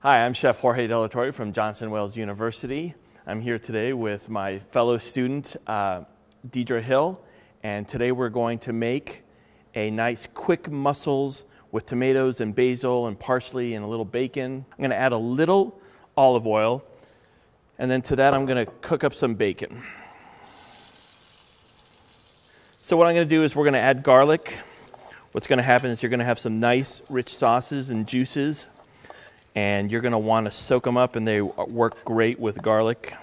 Hi, I'm Chef Jorge De La Torre from Johnson Wales University. I'm here today with my fellow student, Deidre Hill, and today we're going to make a nice quick mussels with tomatoes and basil and parsley and a little bacon. I'm going to add a little olive oil, and then to that I'm going to cook up some bacon. So what I'm going to do is we're going to add garlic. What's going to happen is you're going to have some nice rich sauces and juices, and you're going to want to soak them up, and they work great with garlic.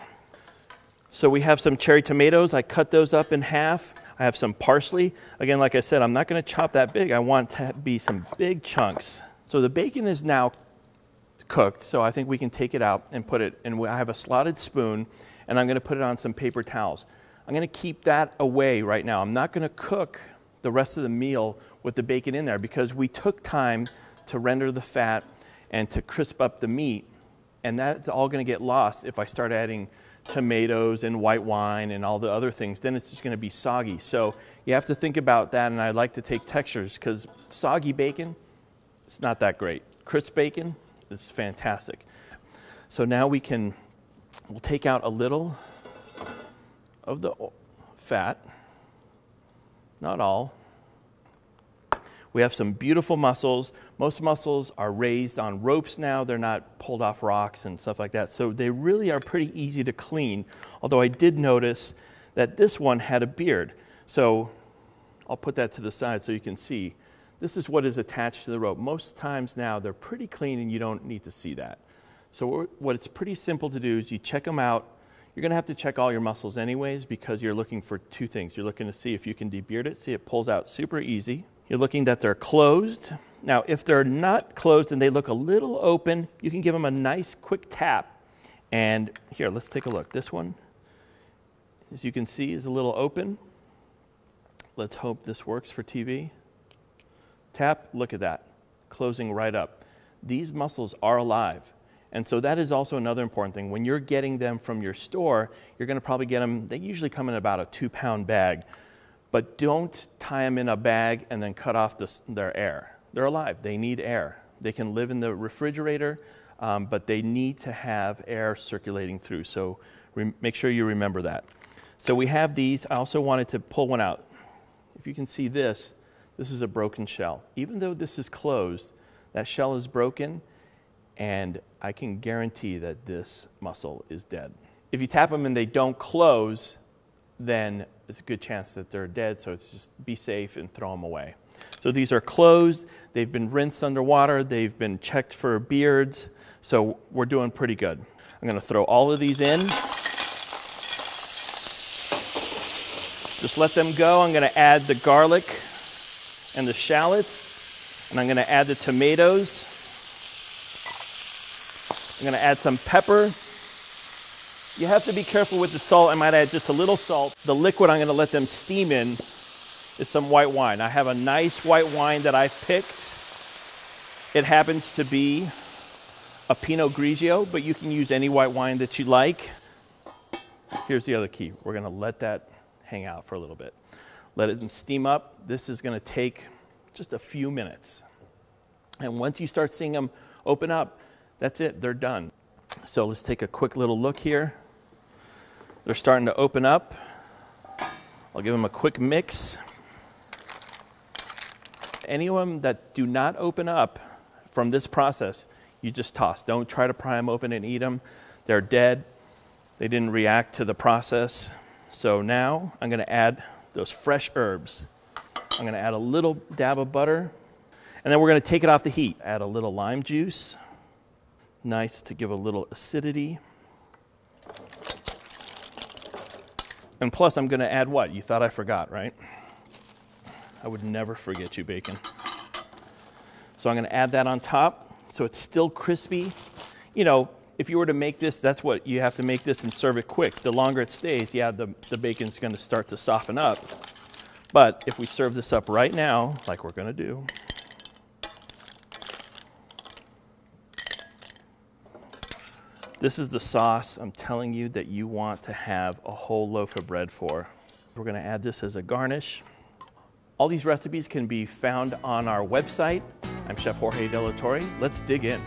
So we have some cherry tomatoes. I cut those up in half. I have some parsley. Again, like I said, I'm not going to chop that big. I want it to be some big chunks. So the bacon is now cooked, so I think we can take it out and put it, and I have a slotted spoon, and I'm going to put it on some paper towels. I'm going to keep that away right now. I'm not going to cook the rest of the meal with the bacon in there because we took time to render the fat and to crisp up the meat, and that's all going to get lost if I start adding tomatoes and white wine and all the other things. Then it's just going to be soggy. So you have to think about that, and I like to take textures because soggy bacon, it's not that great. Crisp bacon is fantastic. So now we'll take out a little of the fat, not all. We have some beautiful mussels. Most mussels are raised on ropes now. They're not pulled off rocks and stuff like that. So they really are pretty easy to clean. Although I did notice that this one had a beard. So I'll put that to the side so you can see. This is what is attached to the rope. Most times now they're pretty clean and you don't need to see that. So what it's pretty simple to do is you check them out. You're going to have to check all your mussels anyways because you're looking for two things. You're looking to see if you can debeard it. See, it pulls out super easy. You're looking that they're closed. Now, if they're not closed and they look a little open, you can give them a nice quick tap. And here, let's take a look. This one, as you can see, is a little open. Let's hope this works for TV. Tap, look at that, closing right up. These mussels are alive. And so that is also another important thing. When you're getting them from your store, you're going to probably get them, they usually come in about a 2-pound bag. But don't tie them in a bag and then cut off their air. They're alive. They need air. They can live in the refrigerator, but they need to have air circulating through. So make sure you remember that. So we have these. I also wanted to pull one out. If you can see this is a broken shell. Even though this is closed, that shell is broken, and I can guarantee that this mussel is dead. If you tap them and they don't close, then there's a good chance that they're dead, so it's just be safe and throw them away. So these are closed, they've been rinsed underwater, they've been checked for beards, so we're doing pretty good. I'm going to throw all of these in. Just let them go. I'm going to add the garlic and the shallots, and I'm going to add the tomatoes. I'm going to add some pepper. You have to be careful with the salt. I might add just a little salt. The liquid I'm going to let them steam in is some white wine. I have a nice white wine that I've picked. It happens to be a Pinot Grigio, but you can use any white wine that you like. Here's the other key. We're going to let that hang out for a little bit. Let it steam up. This is going to take just a few minutes. And once you start seeing them open up, that's it. They're done. So let's take a quick little look here. They're starting to open up. I'll give them a quick mix. Any of them that do not open up from this process, you just toss. Don't try to pry them open and eat them. They're dead. They didn't react to the process. So now I'm going to add those fresh herbs. I'm going to add a little dab of butter, and then we're going to take it off the heat. Add a little lime juice. Nice to give a little acidity. And plus, I'm going to add what? You thought I forgot, right? I would never forget you, bacon. So I'm going to add that on top so it's still crispy. You know, if you were to make this, that's what you have to make this and serve it quick. The longer it stays, yeah, the bacon's going to start to soften up. But if we serve this up right now, like we're going to do, this is the sauce I'm telling you that you want to have a whole loaf of bread for. We're going to add this as a garnish. All these recipes can be found on our website. I'm Chef Jorge De La Torre. Let's dig in.